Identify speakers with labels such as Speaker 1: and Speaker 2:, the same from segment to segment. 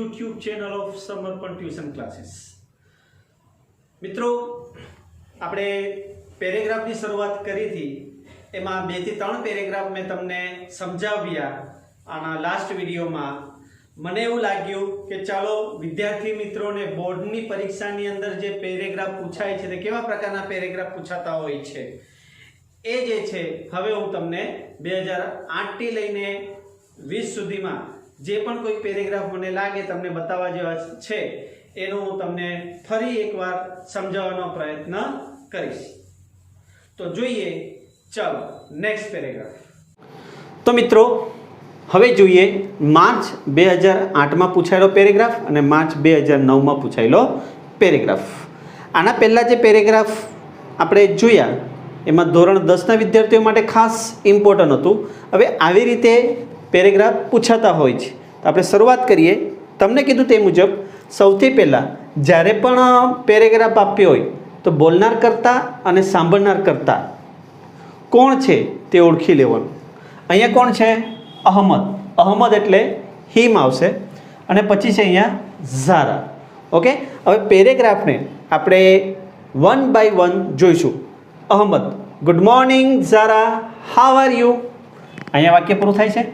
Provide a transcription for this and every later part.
Speaker 1: YouTube channel of Samarpan Tuition Classes. મિત્રો આપણે પેરેગ્રાફની શરૂઆત કરી હતી, એમાં 2 થી 3 પેરેગ્રાફ મેં તમને સમજાવ્યા આના લાસ્ટ વિડીયોમાં. મને એવું લાગ્યું કે ચાલો વિદ્યાર્થી મિત્રોને બોર્ડની પરીક્ષાની અંદર જે પેરેગ્રાફ પૂછાય છે તે કેવા પ્રકારના પેરેગ્રાફ પૂછાતા હોય છે એ જે છે હવે હું તમને 2008 થી લઈને 20 સુધીમાં જે પણ કોઈ પેરેગ્રાફ મને લાગે તમને બતાવવા જેવા છે એનો હું તમને ફરી એકવાર સમજાવવાનો પ્રયત્ન કરીશ. તો જોઈએ, ચાલો નેક્સ્ટ પેરેગ્રાફ. તો મિત્રો હવે જોઈએ માર્ચ 2008માં પૂછાયેલો પેરેગ્રાફ અને માર્ચ 2009માં પૂછાયેલો પેરેગ્રાફ. આના પહેલાં જે પેરેગ્રાફ આપણે જોયા એમાં ધોરણ 10ના વિદ્યાર્થીઓ માટે ખાસ ઇમ્પોર્ટન્ટ હતું. હવે આવી રીતે પેરેગ્રાફ પૂછાતા હોય છે. તો આપણે શરૂઆત કરીએ. તમને કીધું તે મુજબ સૌથી પહેલાં જ્યારે પણ પેરેગ્રાફ આપ્યો હોય તો બોલનાર કરતાં અને સાંભળનાર કરતાં કોણ છે તે ઓળખી લેવાનું. અહીંયા કોણ છે? અહમદ. અહમદ એટલે હિમ આવશે અને પછી છે અહીંયા ઝારા. ઓકે, હવે પેરેગ્રાફને આપણે 1 by 1 જોઈશું. Ahmad, good morning Zara, how are you. અહીંયા વાક્ય પૂરું થાય છે,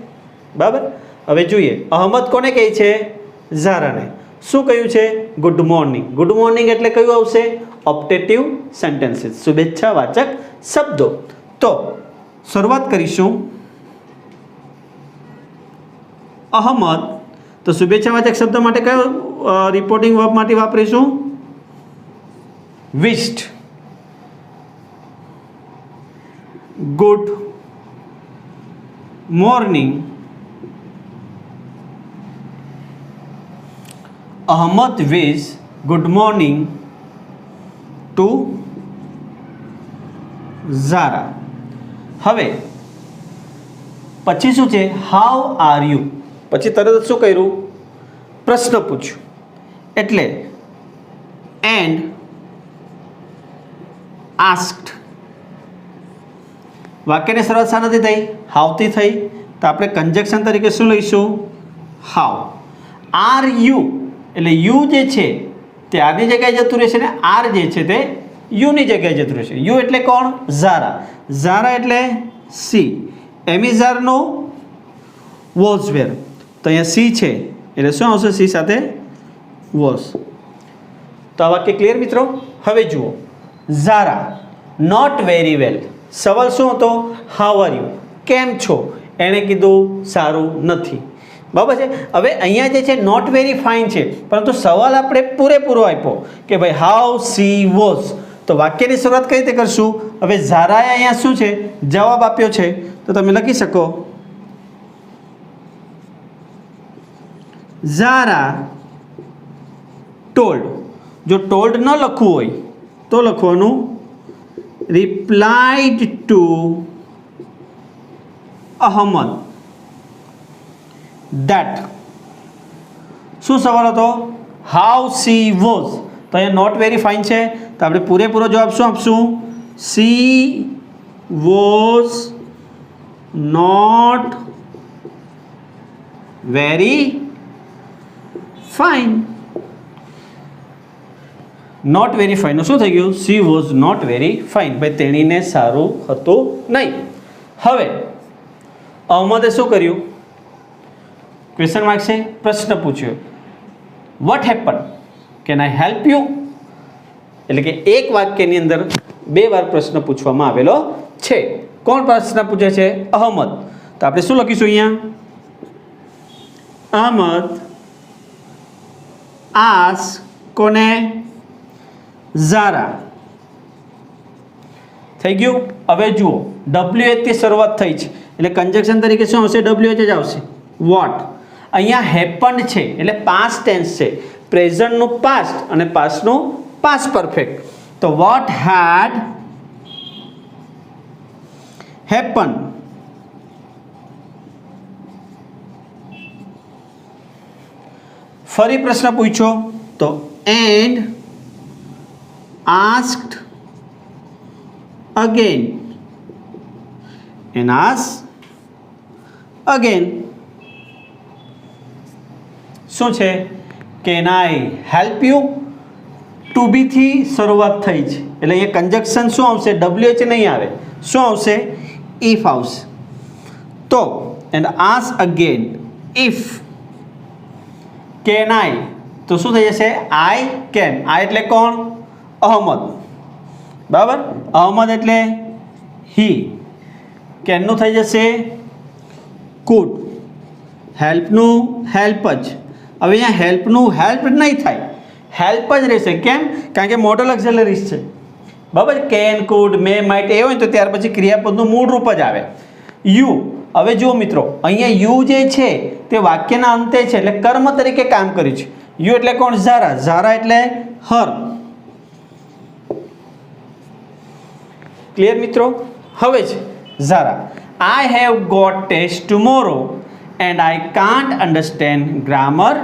Speaker 1: બરાબર. હવે જોઈએ અહમદ કોને કહે છે? ઝારાને. શું કહ્યું છે? Good morning. ગુડ મોર્નિંગ એટલે કયું આવશે? ઓપ્ટેટિવ સેન્ટેન્સીસ, શુભેચ્છાવાચક શબ્દો. તો શરૂઆત કરીશું. અહમદ, તો શુભેચ્છાવાચક શબ્દ માટે કયો રિપોર્ટિંગ વર્બ માટે વાપરીશું? Wished. Good morning. Ahmad wish good morning to Zara. હવે પછી શું છે? How are you. પછી તરત શું કર્યું? પ્રશ્ન પૂછ્યું. એટલે એન્ડ આસ્ક્ડ. વાક્યની શરૂઆત શાનાથી થઈ? હાઉથી થઈ. તો આપણે કન્જક્શન તરીકે શું લઈશું? હાઉ. આર યુ એટલે યુ જે છે તે આરની જગ્યાએ જતું રહેશે ને આર જે છે તે યુની જગ્યાએ જતું રહેશે. યુ એટલે કોણ? ઝારા. ઝારા એટલે સી. એમિઝારનો વોઝ વેર. તો અહીંયા સી છે એટલે શું આવશે? સી સાથે વોઝ. તો આ વાક્ય ક્લિયર મિત્રો? હવે જુઓ, ઝારા નોટ વેરી વેલ. સવાલ શું હતો? હાઉ આર યુ, કેમ છો? એણે કીધું સારું નથી, બરાબર છે. હવે અહીંયા જે છે નોટ વેરી ફાઇન છે, પરંતુ સવાલ આપણે પૂરેપૂરો આપ્યો કે ભાઈ હાઉ સી વોઝ. તો વાક્યની શરૂઆત કઈ રીતે કરશું? હવે ઝારાએ અહીંયા શું છે? જવાબ આપ્યો છે. તો તમે લખી શકો ઝારા ટોલ્ડ. જો ટોલ્ડ ન લખવું હોય તો લખવાનું રિપ્લાઇડ ટુ અહમદ ધેટ. શું સવાલ હતો? How she was. તો અહીંયા નોટ વેરી ફાઇન છે, તો આપણે પૂરેપૂરો જવાબ શું આપશું? She was not very fine. Not very fine શું થઈ ગયું? She was not very fine. ભાઈ તેણીને સારું હતું નહીં. હવે અહમદે શું કર્યું? ક્વેશ્ચન માર્ક છે, પ્રશ્ન પૂછ્યો. What happen, can I help you. એટલે કે એક વાક્યની અંદર 2 વાર પ્રશ્ન પૂછવામાં આવેલો છે. કોણ પ્રશ્ન પૂછે છે? અહમદ. તો આપણે શું લખીશું અહીંયા? અહમદ આસ્ક કોને? ઝારા. થઈ ગયું. હવે જુઓ WH થી શરૂઆત થઈ છે એટલે કન્જક્શન તરીકે શું આવશે? WH જ આવશે. વોટ. અહીંયા હેપન્ડ છે એટલે પાસ્ટ ટેન્સ છે, પ્રેઝન્ટનું પાસ્ટ અને પાસ્ટનું પાસ્ટ પરફેક્ટ. તો વોટ હેડ હેપન. ફરી પ્રશ્ન પૂછ્યો તો and asked again and ask again. શું છે? Can I help you? To be થી શરૂઆત થઈ છે એટલે એ કન્જક્શન શું આવશે? WH નહીં આવે, શું આવશે? ઇફ આવશે. તો and ask again if can I, તો શું થઈ જશે? I can. આઈ એટલે કોણ? અહમદ. બરાબર, અહમદ એટલે હી. કેનનું થઈ જશે કુડ. હેલ્પનું હેલ્પ જ. હવે અહીંયા હેલ્પનું હેલ્પ નહીં થાય, હેલ્પ જ રહેશે. કેમ? કારણ કે મોડલ ઓક્ઝિલરીઝ છે. બરાબર, કેન, કુડ, મે, માઇટ એ હોય તો ત્યાર પછી ક્રિયાપદનું મૂળ રૂપ જ આવે યુ. હવે જુઓ મિત્રો, અહીંયા યુ જે છે તે વાક્યના અંતે છે એટલે કર્મ તરીકે કામ કર્યું છે. યુ એટલે કોણ? ઝારા. ઝારા એટલે હર. ક્લિયર મિત્રો? હવે છે Zara, I have got test tomorrow and I can't understand grammar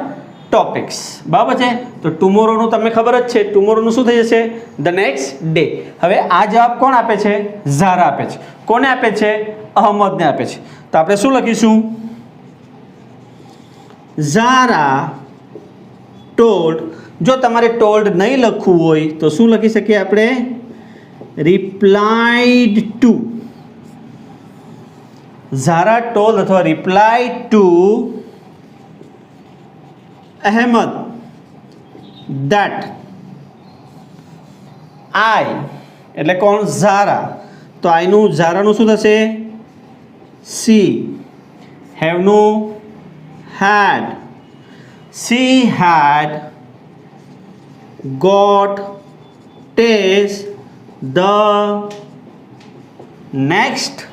Speaker 1: topics. બરાબર છે, તો ટુમોરોનું તમને ખબર જ છે, ટુમોરોનું શું થઈ જશે? The next day. હવે આ જવાબ કોણ આપે છે? ઝારા આપે છે. કોને આપે છે? અહમદને આપે છે. તો આપણે શું લખીશું? ઝારા ટોલ્ડ. જો તમારે ટોલ્ડ નહીં લખવું હોય તો શું લખી શકીએ આપણે? Replied to. ઝારા ટોલ્ડ અથવા replied to Ahmed that I એટલે કોણ? ઝારા. તો આઈનું ઝારાનું શું થશે? સી. હેવનું had. She had got taste the next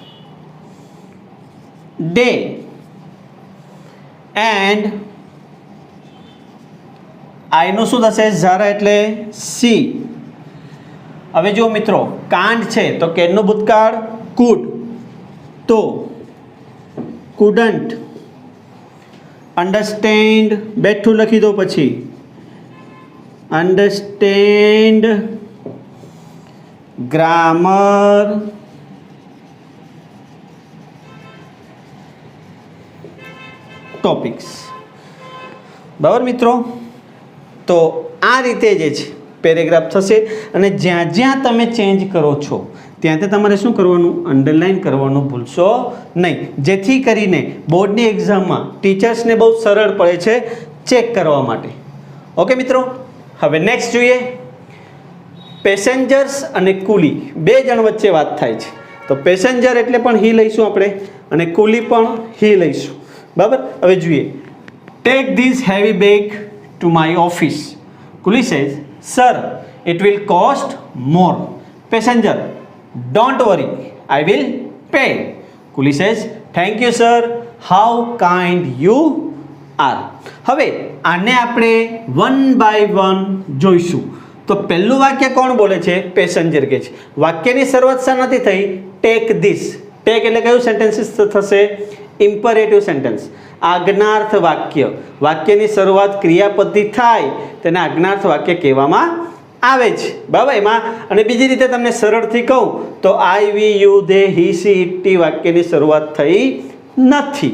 Speaker 1: day and આઈનું શું થશે? ઝારા એટલે સી. હવે જો મિત્રો, કાંડ છે તો કેનનું ભૂતકાળ કુડ, તો કુડન્ટ. અન્ડરસ્ટેન્ડ બેઠું લખી દો, પછી અન્ડરસ્ટેન્ડ ગ્રામર ટોપિક્સ. બરાબર મિત્રો, તો આ રીતે જે છે પેરેગ્રાફ થશે. અને જ્યાં જ્યાં તમે ચેન્જ કરો છો ત્યાં ત્યાં તમારે શું કરવાનું? અંડરલાઇન કરવાનું ભૂલશો નહીં, જેથી કરીને બોર્ડની એક્ઝામમાં ટીચર્સને બહુ સરળ પડે છે ચેક કરવા માટે. ઓકે મિત્રો, હવે નેક્સ્ટ જોઈએ. પેસેન્જર્સ અને કુલી બે જણ વચ્ચે વાત થાય છે. તો પેસેન્જર એટલે પણ હી લઈશું આપણે અને કુલી પણ હી લઈશું. બરાબર, હવે જોઈએ. Tech this heavy bag to my office. Kuli says, sir, it will cost more. Passenger, don't worry, I will pay. Kuli says, thank you sir, how kind you are. હવે આને આપણે વન બાય વન જોઈશું. તો પહેલું વાક્ય કોણ બોલે છે? પેસેન્જર કહે છે. વાક્યની શરૂઆત શાનાથી થઈ? Take this. ટેક એટલે કયું સેન્ટેન્સીસ થશે? ઇમ્પરેટિવ સેન્ટેન્સ, આજ્ઞાર્થ વાક્ય. વાક્યની શરૂઆત ક્રિયાપદથી થાય તેને આજ્ઞાર્થ વાક્ય કહેવામાં આવે છે. બરાબર, એમાં અને બીજી રીતે તમને સરળથી કહું તો I, we, you, they, he, she, it, ટી વાક્યની શરૂઆત થઈ નથી.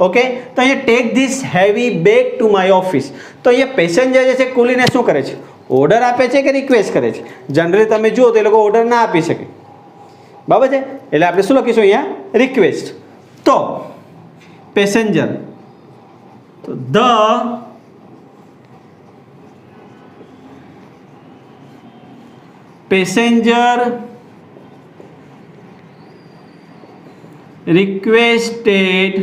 Speaker 1: ઓકે, તો અહીંયા take this heavy bag to my office. તો અહીંયા પેસેન્જર જે છે કુલીને શું કરે છે? ઓર્ડર આપે છે કે રિક્વેસ્ટ કરે છે? જનરલી તમે જુઓ તો એ લોકો ઓર્ડર ના આપી શકે. બરાબર છે, એટલે આપણે શું લખીશું અહીંયા? રિક્વેસ્ટ. તો પેસેન્જર, તો the passenger requested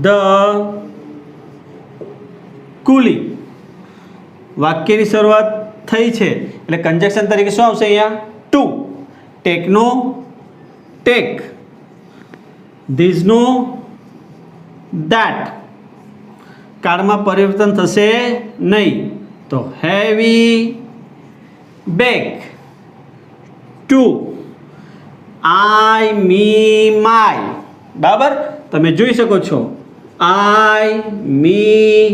Speaker 1: the coolie. વાક્યની શરૂઆત થઈ છે એટલે કન્જક્શન તરીકે શું આવશે અહીંયા? ટુ. ટેકનો ટેક, ધીસનો ધેટ. કાળમાં પરિવર્તન થશે નહીં. તો heavy bag to I, me, my. બરાબર, તમે જોઈ શકો છો આઈ, મી,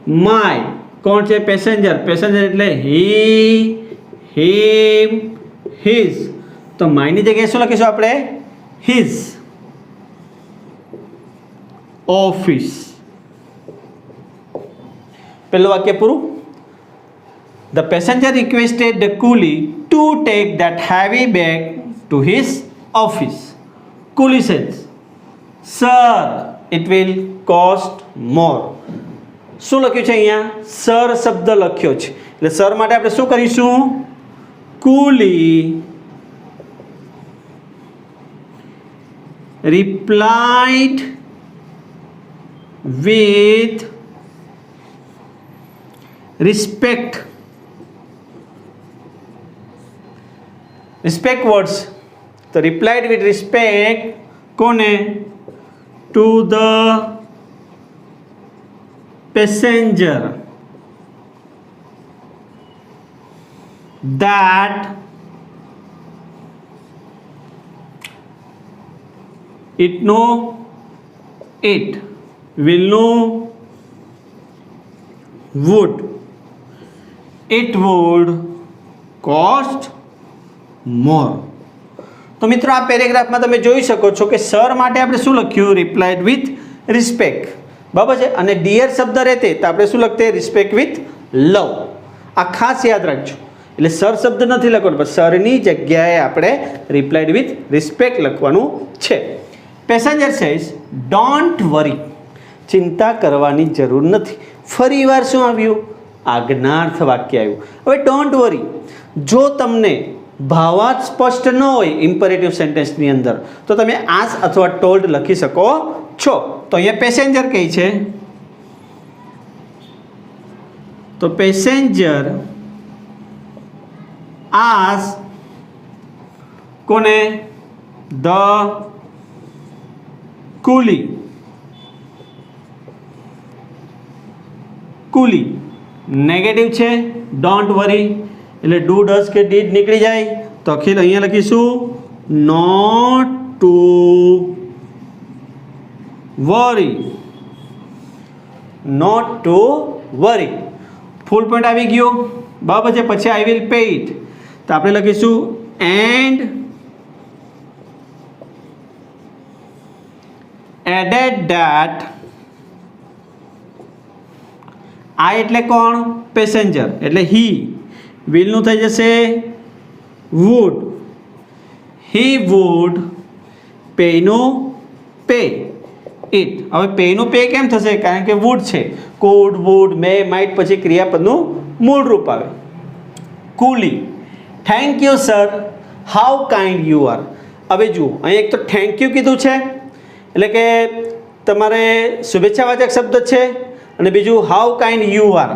Speaker 1: માય. કોણ છે? પેસેન્જર. પેસેન્જર એટલે હી, હિમ, હિઝ. તો માયની જગ્યાએ શું લખીશું આપણે? His office. પહેલું વાક્ય પૂરું. The passenger requested the coolie to take that heavy bag to his office. Coolie says, "Sir, it will cost more." શું લખ્યું છે અહીંયા? સર શબ્દ લખ્યો છે, એટલે સર માટે આપણે શું કરીશું? કુલી replied with respect. Respect words. તો replied with respect કોને? To the passenger that it will no would it would cost more. તો મિત્રો આ પેરેગ્રાફમાં તમે જોઈ શકો છો કે સર માટે આપણે શું લખ્યું? રિપ્લાઇડ વિથ રિસ્પેક્ટ, બરાબર છે. અને ડિયર શબ્દ રહેતે તો આપણે શું લખતે? Respect with love. આ ખાસ યાદ રાખજો. એટલે સર શબ્દ નથી લખવાનો, પણ સરની જગ્યાએ આપણે રિપ્લાઇડ વિથ રિસ્પેક્ટ લખવાનું છે. પેસેન્જર સેઝ ડોન્ટ વરી, ચિંતા કરવાની જરૂર નથી. ફરી વાર શું આવ્યું? આજ્ઞાર્થ વાક્ય આવ્યું. હવે ડોન્ટ વરી, જો તમને ભાવાર્થ સ્પષ્ટ ન હોય ઇમ્પરેટિવ સેન્ટેન્સની અંદર, તો તમે આસ અથવા ટોલ્ડ લખી શકો છો. તો અહીંયા પેસેન્જર કઈ છે? તો પેસેન્જર આસ કોને? The Quli. કુલી નેગેટિવ છે, ડોન્ટ વરી એટલે ડુ ડઝ કે ડીડ નીકળી જાય. તો અખિલ અહીંયા લખીશું not to worry. Not to worry full point આવી ગયો, બરાબર છે. પછી આઈ વિલ પે ઇટ, તો આપણે લખીશું એન્ડ એડેડ ધેટ. આઈ એટલે કોણ? પેસેન્જર, એટલે હી. વિલનું થઈ જશે વુડ. હી વુડ પેનું પે ઇટ. હવે પેનું પે કેમ થશે? કારણ કે વુડ છે. કુડ, વુડ, મે, માઇટ પછી ક્રિયાપદનું મૂળ રૂપ આવે. Coolie thank you sir, how kind you are. હવે જુઓ, અહીં એક તો થેન્ક યુ કીધું છે, એટલે કે તમારે શુભેચ્છાવાચક શબ્દ છે, અને બીજું હાઉ કાઇન્ડ યુ આર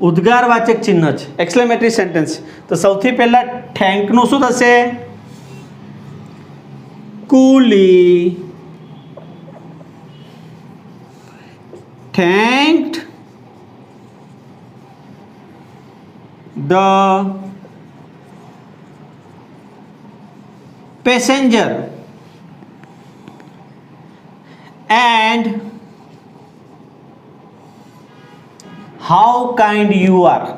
Speaker 1: ઉદ્ગારવાચક ચિહ્ન છે, એક્સક્લેમેટરી સેન્ટેન્સ. તો સૌથી પહેલા થેન્કનું શું થશે? કુલી thanked the passenger and how kind you are.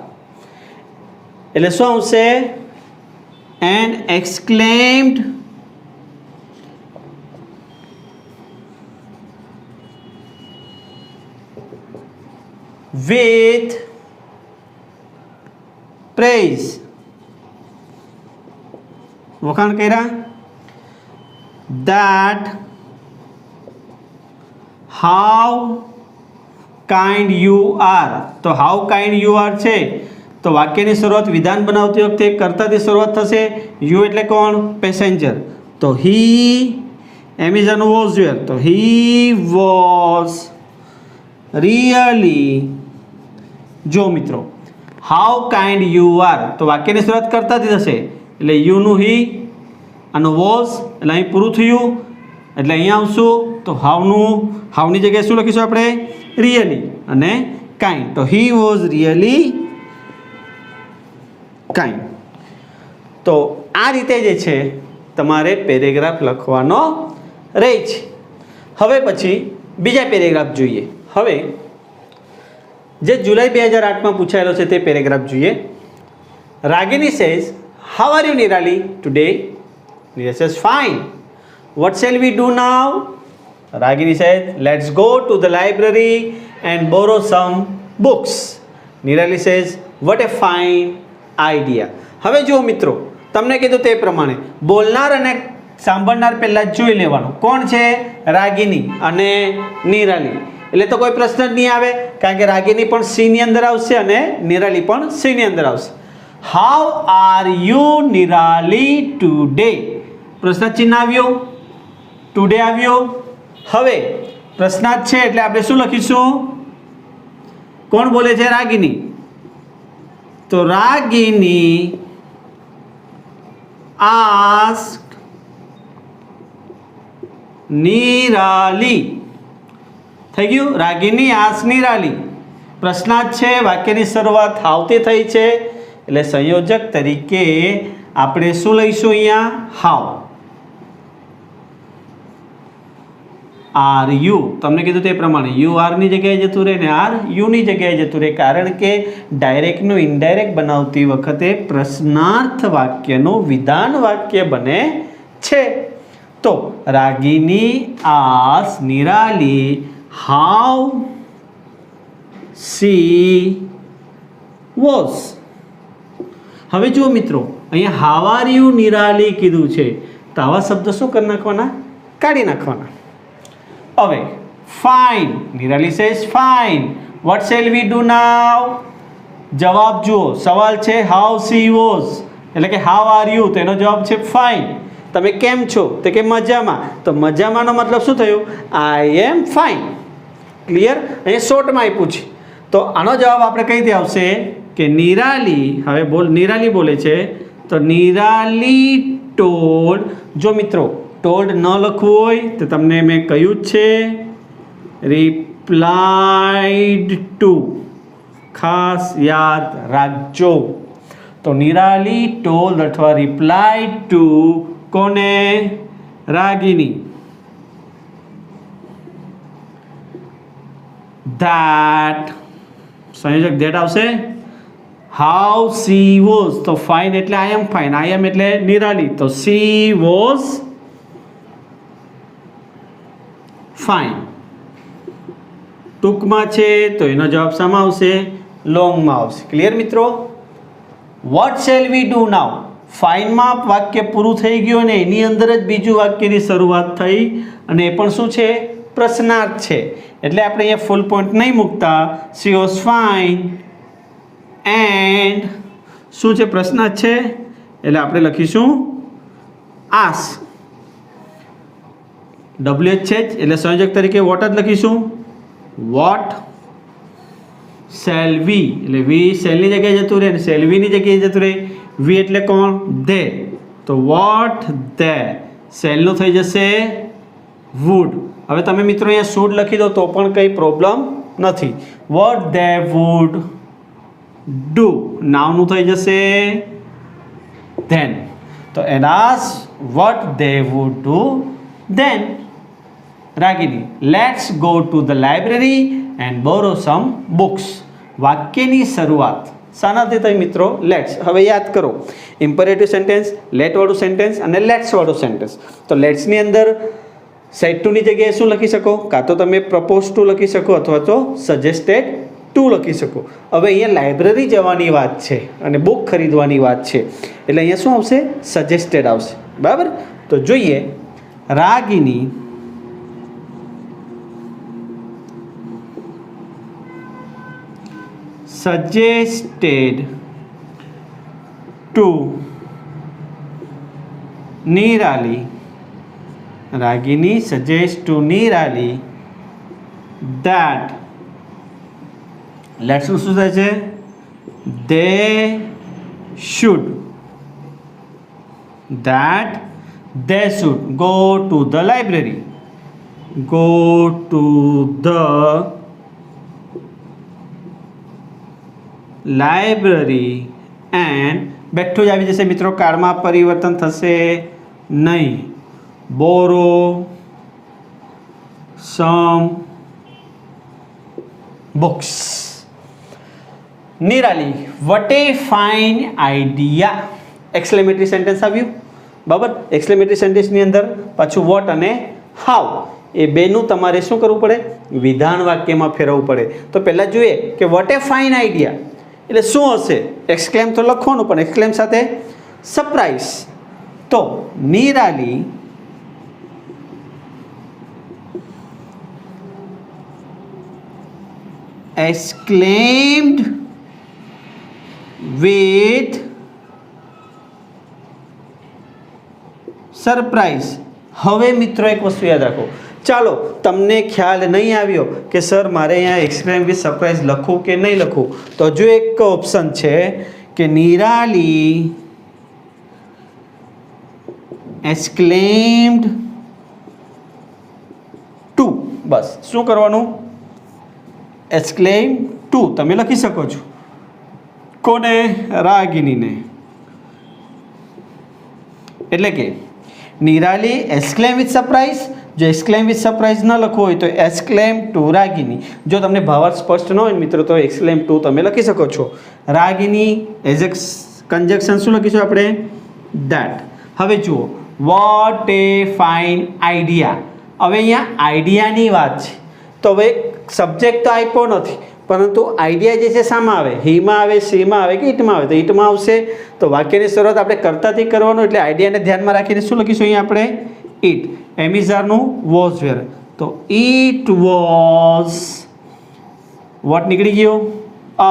Speaker 1: એટલે શું આવશે? and exclaimed with praise. વખાણ કર્યા. that how kind you are. તો how kind you are છે, તો વાક્યની શરૂઆત વિધાન બનાવતી વખતે કર્તાથી શરૂઆત થશે. યુ એટલે કોણ? પેસેન્જર. તો હી એમેઝોન વોઝ વેર, તો હી વોઝ રિયલી. જો મિત્રો, હાઉ કાઇન્ડ યુ આર, તો વાક્યની શરૂઆત કરતાથી થશે, એટલે યુનું હી, આનું વોઝ એટલે અહીં પૂરું થયું, એટલે અહીંયા આવશું. તો હાઉની જગ્યાએ શું લખીશું આપણે? રિયલી અને કાઇન્ડ. તો હી વોઝ રિયલી કાઇન્ડ. તો આ રીતે જે છે તમારે પેરેગ્રાફ લખવાનો રહે છે. હવે પછી બીજા પેરેગ્રાફ જોઈએ. હવે જે જુલાઈ 2008માં પૂછાયેલો છે તે પેરેગ્રાફ જોઈએ. રાગિની says how are you Nirali today? Nirali says fine. What shall we do now? Ragini says let's go to the library and borrow some books. Nirali says, what a fine idea. હવે જુઓ મિત્રો, તમને કીધું તે પ્રમાણે બોલનાર અને સાંભળનાર પહેલા જોઈ લેવાનું કોણ છે, રાગિની અને નિરાલી. એટલે તો કોઈ પ્રશ્ન જ નહીં આવે, કારણ કે રાગિની પણ સી ની અંદર આવશે અને નિરાલી પણ સી ની અંદર આવશે. How are you Nirali today? પ્રશ્ન ચિહ્ન આવ્યું, ટુડે આવ્યો. હવે પ્રશ્નાર્થ છે એટલે આપણે શું લખીશું? કોણ બોલે છે? રાગિની. તો રાગિની asked નિરાલી. થઈ ગયું? રાગિની આસ્ક નિરાલી. પ્રશ્નાર્થ છે, વાક્યની શરૂઆત હાવથી થઈ છે એટલે સંયોજક તરીકે આપણે શું લઈશું અહીંયા? હાવ. આર યુ, તમને કીધું તે પ્રમાણે યુ આર ની જગ્યાએ જતું રહે ને આર યુ ની જગ્યાએ જતું રહે, કારણ કે ડાયરેક્ટનું ઇનડાયરેક્ટ બનાવતી વખતે પ્રશ્નાર્થ વાક્યનું વિધાન વાક્ય બને છે. તો રાગિની ask Nirali how she was. હવે જુઓ મિત્રો, અહીંયા હાવ આર યુ નિરાલી કીધું છે તો આવા શબ્દ શું કરી નાખવાના? કાઢી નાખવાના. હવે fine, Nirali says fine. What shall we do now? જવાબ જુઓ, સવાલ છે હાઉ સી વોઝ એટલે કે હાઉ આર યુ, તો એનો જવાબ છે ફાઇન. તમે કેમ છો? તો કે મજામાં. તો મજામાંનો મતલબ શું થયું? આઈ એમ ફાઇન. ક્લિયર? અહીંયા શોર્ટમાં આપ્યું છે. તો આનો જવાબ આપણે કઈ રીતે આવશે કે નિરાલી, હવે નિરાલી બોલે છે તો નિરાલી ટોલ્ડ. જો મિત્રો ટોલ્ડ ન લખવું હોય તો તમને મેં કહ્યું જ છે રિપ્લાઇડ ટુ, ખાસ યાદ રાખજો. તો નિરાલી ટોલ્ડ અથવા રિપ્લાઇડ ટુ કોને? રાગિની. ધેટ, સંયોજક ધેટ આવશે. હાઉ સી વોઝ, તો ફાઇન એટલે આઈ એમ ફાઇન, આઈ એમ એટલે નિરાલી, તો સી વોઝ ફાઇન. ટૂંકમાં છે તો એનો જવાબ શામાં આવશે? લોંગમાં આવશે. ક્લિયર મિત્રો? વોટ શેલ વી ડુ નાઉ? ફાઇનમાં વાક્ય પૂરું થઈ ગયું અને એની અંદર જ બીજું વાક્યની શરૂઆત થઈ અને એ પણ શું છે? પ્રશ્નાર્થ છે. એટલે આપણે અહીંયા ફૂલ પોઈન્ટ નહીં મૂકતા, શી વોઝ ફાઇન એન્ડ શું છે? પ્રશ્નાર્થ છે એટલે આપણે લખીશું આસ. ડબલ્યુએચ છે એટલે સંયોજક તરીકે વોટ જ લખીશું. વોટ શેલ વી એટલે વી શેલની જગ્યાએ જતું રહે અને શેલ વીની જગ્યાએ જતું રહે. વી એટલે કોણ? ધે. તો વોટ ધે, શેલનું થઈ જશે વુડ. હવે તમે મિત્રો અહીંયા શુડ લખી દો તો પણ કંઈ પ્રોબ્લેમ નથી. વોટ ધે વુડ ડુ, નાઉનું થઈ જશે ધેન. તો and ask what they would do then. Ragini, let's go to the library and borrow some books. વાક્યની શરૂઆત શાનાથી થઈ મિત્રો? લેટ્સ. હવે યાદ કરો, ઇમ્પરેટિવ સેન્ટેન્સ, લેટ વાળું સેન્ટેન્સ અને લેટ્સ વાળું સેન્ટેન્સ. તો લેટ્સની અંદર સેડ ટુની જગ્યાએ શું લખી શકો? કાં તો તમે પ્રપોઝ ટુ લખી શકો અથવા તો સજેસ્ટેડ ટુ લખી શકો. હવે અહીંયા લાઇબ્રેરી જવાની વાત છે અને બુક ખરીદવાની વાત છે એટલે અહીંયા શું આવશે? સજેસ્ટેડ આવશે. બરાબર? તો જોઈએ, રાગિની suggested to Nirali. Ragini suggests to Nirali that let's શું થાય છે? they should go to the library. Go to the library and બેઠું જ આવી જશે મિત્રો, કાળમાં પરિવર્તન થશે નહીં. બોરો સમ બુક્સ. નિરાલી, વટ એ ફાઇન આઈડિયા. એક્સક્લેમેટરી સેન્ટેન્સ આવ્યું. બરાબર? એક્સક્લેમેટરી સેન્ટેન્સની અંદર પાછું વોટ અને હાઉ એ બેનું તમારે શું કરવું પડે? વિધાન વાક્યમાં ફેરવવું પડે. તો પહેલાં જોઈએ કે વોટ એ ફાઇન આઈડિયા એટલે શું હશે? એક્સક્લેમ તો લખવાનું, પણ એક્સક્લેમ સાથે સરપ્રાઈઝ. તો નિરાલી exclaimed with સરપ્રાઈઝ. હવે મિત્રો એક વસ્તુ યાદ રાખો. ચાલો તમને ખ્યાલ નહીં આવ્યો કે સર મારે અહીંયા એક્સક્લેમ વિથ સરપ્રાઈઝ લખવું કે નહીં લખવું, તો જો એક ઓપ્શન છે કે નિરાલી exclaimed to, બસ શું કરવાનું? exclaim to તમે લખી શકો છો. કોને? રાગિનીને. એટલે કે નિરાલી એક્સક્લેમ વિથ સરપ્રાઈઝ. જો એક્સક્લેમ વિથ સરપ્રાઈઝ ન લખવું હોય તો એક્સક્લેમ ટુ રાગિની. જો તમને ભાવાર્થ સ્પષ્ટ ન હોય મિત્રો તો એક્સક્લેમ ટુ તમે લખી શકો છો. રાગિની એઝ એ કન્જક્શન શું લખીશું આપણે? ધેટ. હવે જુઓ વોટ એ ફાઇન આઈડિયા. હવે અહીંયા આઈડિયાની વાત છે. તો હવે સબ્જેક્ટ તો આપ્યો નથી, પરંતુ આઈડિયા જે છે શામાં આવે? હીમાં આવે, સીમાં આવે કે ઈટમાં આવે? તો ઈટમાં આવશે. તો વાક્યની શરૂઆત આપણે કર્તાથી કરવાનું, એટલે આઈડિયાને ધ્યાનમાં રાખીને શું લખીશું અહીંયા આપણે? ઈટ. એમિઝારનું વોઝ વેર. તો ઈટ વોઝ વોટ નીકળી ગયો? A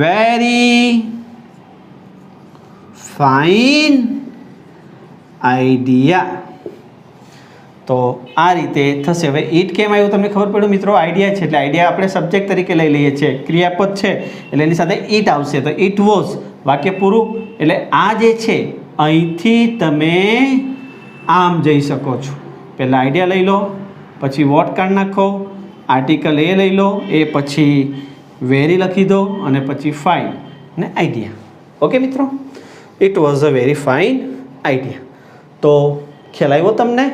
Speaker 1: very fine idea. તો આ રીતે થશે. હવે ઈટ કેમ આવ્યું તમને ખબર પડ્યું મિત્રો? આઈડિયા છે એટલે આઈડિયા આપણે સબ્જેક્ટ તરીકે લઈ લઈએ છીએ, ક્રિયાપદ છે એટલે એની સાથે ઈટ આવશે. તો ઈટ વોઝ વાક્ય પૂરું. એટલે આ જે છે અહીંથી તમે આમ જઈ શકો છો. પહેલાં આઈડિયા લઈ લો, પછી વોટ કાઢી નાખો, આર્ટિકલ એ લઈ લો, એ પછી વેરી લખી દો અને પછી ફાઇન ને આઈડિયા. ઓકે મિત્રો, it was a very fine idea. તો ખ્યાલ આવ્યો તમને?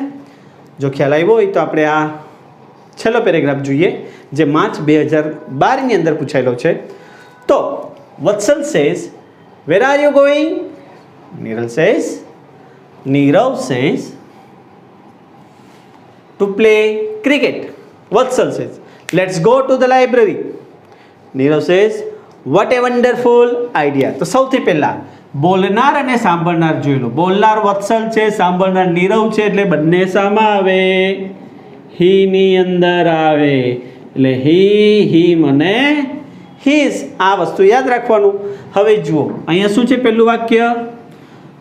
Speaker 1: જો ખ્યાલ આવ્યો હોય તો આપણે આ છેલ્લો પેરેગ્રાફ જોઈએ જે માર્ચ 2012ની અંદર પૂછાયેલો છે. તો Vatsal says where are you going? Nirav says to play cricket. Vatsal says let's go to the library. Nirav says what a wonderful idea. તો સૌથી પહેલાં બોલનાર અને સાંભળનાર જોઈ લો. બોલનાર વત્સલ છે, સાંભળનાર નીરવ છે, એટલે બંને શામાં આવે? હી ની અંદર આવે. એટલે હી અને હિઝ. આ વસ્તુ યાદ રાખવાનું. હવે જુઓ અહીંયા શું છે? પહેલું વાક્ય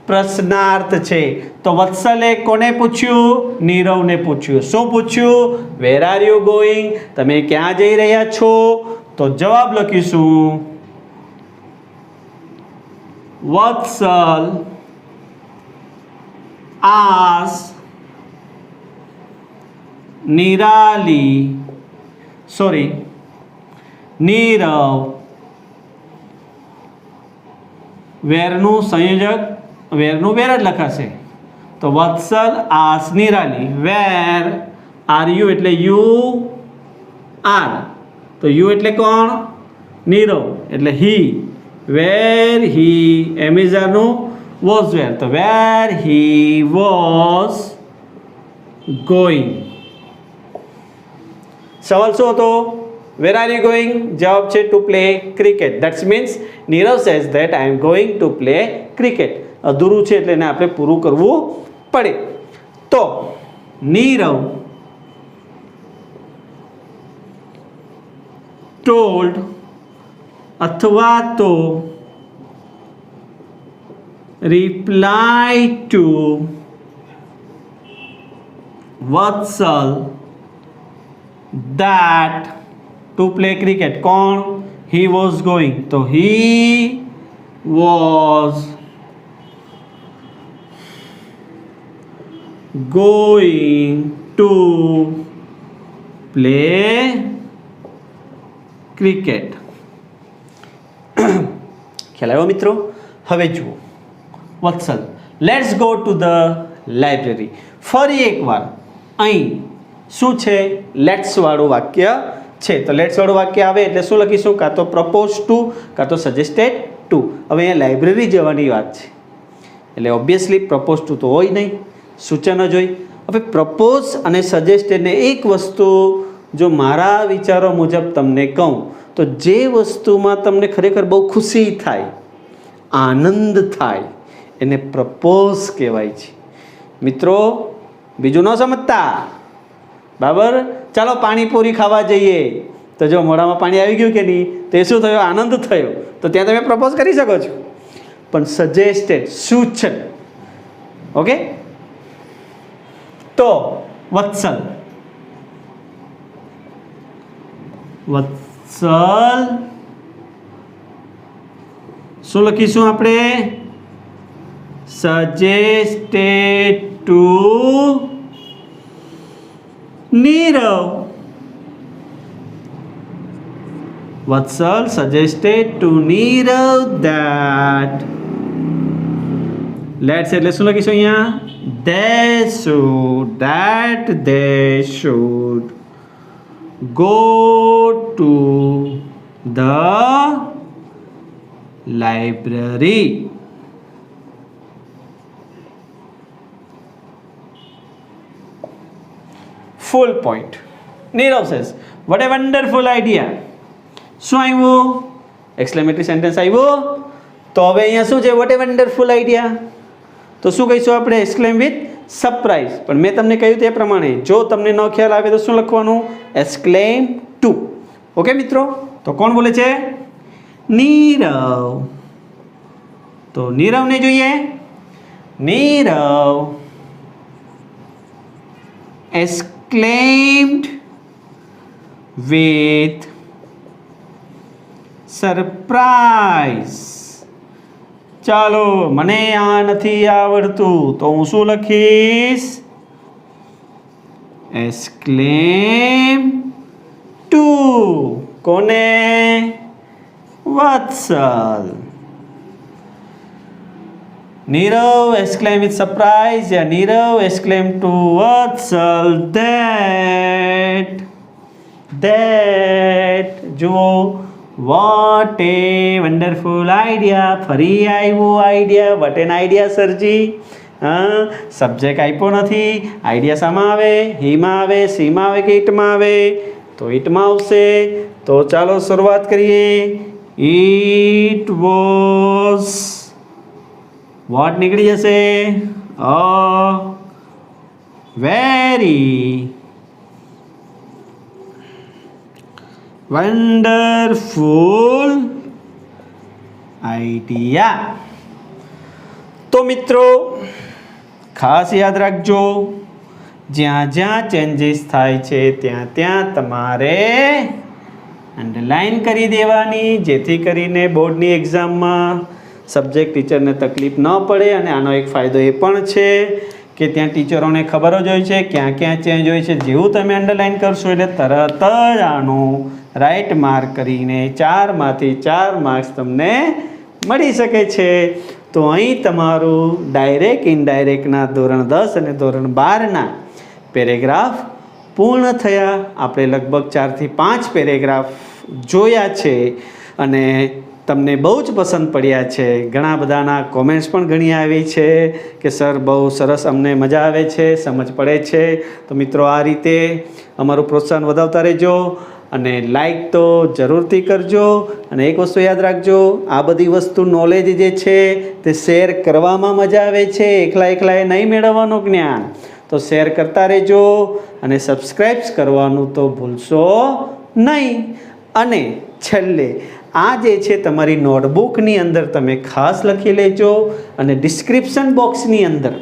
Speaker 1: પ્રશ્નાર્થ છે. તો વત્સલે કોને પૂછ્યું? નીરવને પૂછ્યું. શું પૂછ્યું? વેર આર યુ ગોઈંગ? તમે ક્યાં જઈ રહ્યા છો? તો જવાબ લખીશું Vatsal asked Nirav વેરનું સંયોજક વેરનું વેર જ લખાશે. તો વત્સલ આસ નિરાલી વેર આર યુ એટલે યુ આર. તો યુ એટલે કોણ? નીરવ એટલે હી. વેર હી એમિઝાનું વોઝ વેર. તો વેર હી વોઝ ગોઈંગ. સવાલ શું હતો? વેર આર યુ ગોઈંગ? જવાબ છે two play cricket. That's means Nirav says that I am going to play cricket. અધૂરું છે એટલે એને આપણે પૂરું કરવું પડે. તો નીરવ ટોલ્ડ અથવા તો reply to Vatsal that to play cricket. કોણ? he was going. તો he was going to play cricket. ખ્યાલ આવ્યો મિત્રો? હવે જુઓ Vatsal let's go to the library. ફરી એકવાર અહીં શું છે? લેટ્સ વાળું વાક્ય છે. તો લેટ્સ વાળું વાક્ય આવે એટલે શું લખીશું? કાં તો પ્રપોઝ ટુ કાં તો સજેસ્ટેડ ટુ. હવે અહીંયા લાઇબ્રેરી જવાની વાત છે એટલે ઓબ્વિયસલી પ્રપોઝ ટુ તો હોય નહીં, સૂચન જ હોય. હવે પ્રપોઝ અને સજેસ્ટેડને એક વસ્તુ જો મારા વિચારો મુજબ તમને કહું તો જે વસ્તુમાં તમને ખરેખર બહુ ખુશી થાય, આનંદ થાય, એને પ્રપોઝ કહેવાય છે. મિત્રો બીજું ન સમજતા, બરાબર? ચાલો પાણીપુરી ખાવા જઈએ, તો જો મોઢામાં પાણી આવી ગયું કે નહીં, તો એ શું થયો? આનંદ થયો. તો ત્યાં તમે પ્રપોઝ કરી શકો છો. પણ સજેસ્ટેડ, સૂચન, ઓકે? તો વત્સલ, વત્સલ શું લખીશું આપણે? Suggested two Nirav. Vatsal suggested to Nirav that let's એટલે શું લખીશું અહીંયા? They should go to the library. Full point. Nirav says, what a wonderful idea. શું આવ્યું? એક્સક્લેમેટરી સેન્ટેન્સ આવ્યું. તો હવે અહીંયા શું છે? Vote a wonderful idea. તો શું કહીશું આપણે? એક્સક્લેમ વિથ સરપ્રાઈઝ. પણ મેં તમને કહ્યું તે પ્રમાણે જો તમને ન ખ્યાલ આવે તો શું લખવાનું? એક્સક્લેમ ટુ. ઓકે મિત્રો? તો કોણ બોલે છે? નીરવ. તો નીરવને જોઈએ. Nirav exclaimed with surprise. ચાલો, મને આ નથી આવડતું તો હું શું લખીશ? Exclaim to. કોને? Vatsal. Nirav exclaim with surprise યા Nirav exclaim to Vatsal that જુઓ, વોટ એ વન્ડરફુલ આઈડિયા. ફરી આવ્યું આઈડિયા. વોટ એન આઈડિયા સરજી. હા, સબ્જેક્ટ આપ્યો નથી. આઈડિયા શામાં આવે? હીમાં આવે, સીમાં આવે કે ઈટમાં આવે? તો ઈટમાં આવશે. તો ચાલો શરૂઆત કરીએ. ઇટ વોઝ, વોટ નીકળી જશે? A very wonderful idea. તો મિત્રો ખાસ યાદ રાખજો, જ્યાં જ્યાં ચેન્જીસ થાય છે ત્યાં ત્યાં તમારે અંડરલાઈન કરી દેવાની, જેથી કરીને બોર્ડની એક્ઝામમાં સબ્જેક્ટ ટીચરને તકલીફ ન પડે. અને આનો એક ફાયદો એ પણ છે કે ત્યાં ટીચરોને ખબર જ હોય છે ક્યાં ક્યાં ચેન્જ હોય છે. જેવું તમે અંડરલાઈન કરશો એટલે તરત જ આનું રાઈટ માર્ક કરીને 4માંથી 4 માર્ક્સ તમને મળી શકે છે. તો અહીં તમારું ડાયરેક્ટ ઇનડાયરેક્ટના ધોરણ 10 અને ધોરણ 12ના પેરેગ્રાફ પૂર્ણ થયા. આપણે લગભગ 4થી 5 પેરેગ્રાફ જોયા છે અને તમને બહુ જ પસંદ પડ્યા છે. ઘણા બધાના કોમેન્ટ્સ પણ ઘણી આવી છે કે સર બહુ સરસ, અમને મજા આવે છે, સમજ પડે છે. તો મિત્રો આ રીતે અમારું પ્રોત્સાહન વધાવતા રહેજો અને લાઈક તો જરૂરથી કરજો. અને એક વસ્તુ યાદ રાખજો, આ બધી વસ્તુ નોલેજ જે છે તે શેર કરવામાં મજા આવે છે, એકલાએ નહીં મેળવવાનું જ્ઞાન. તો શેર કરતા રહેજો અને સબસ્ક્રાઈબ કરવાનું તો ભૂલશો નહીં. અને છેલ્લે આ જે છે તમારી નોટબુકની અંદર તમે ખાસ લખી લેજો અને ડિસ્ક્રિપ્શન બોક્સની અંદર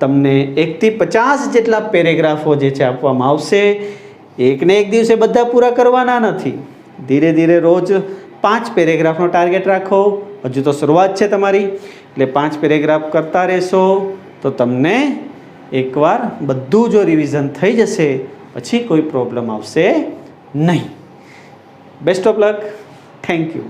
Speaker 1: તમને 1 થી 50 જેટલા પેરેગ્રાફો જે છે આપવામાં આવશે. એકને એક દિવસે બધા પૂરા કરવાના નથી. ધીરે ધીરે રોજ 5 પેરેગ્રાફનો ટાર્ગેટ રાખો. હજુ તો શરૂઆત છે તમારી, એટલે 5 પેરેગ્રાફ કરતા રહેશો તો તમને એકવાર બધું જો રિવિઝન થઈ જશે પછી કોઈ પ્રોબ્લેમ આવશે નહીં. Best of luck. Thank you.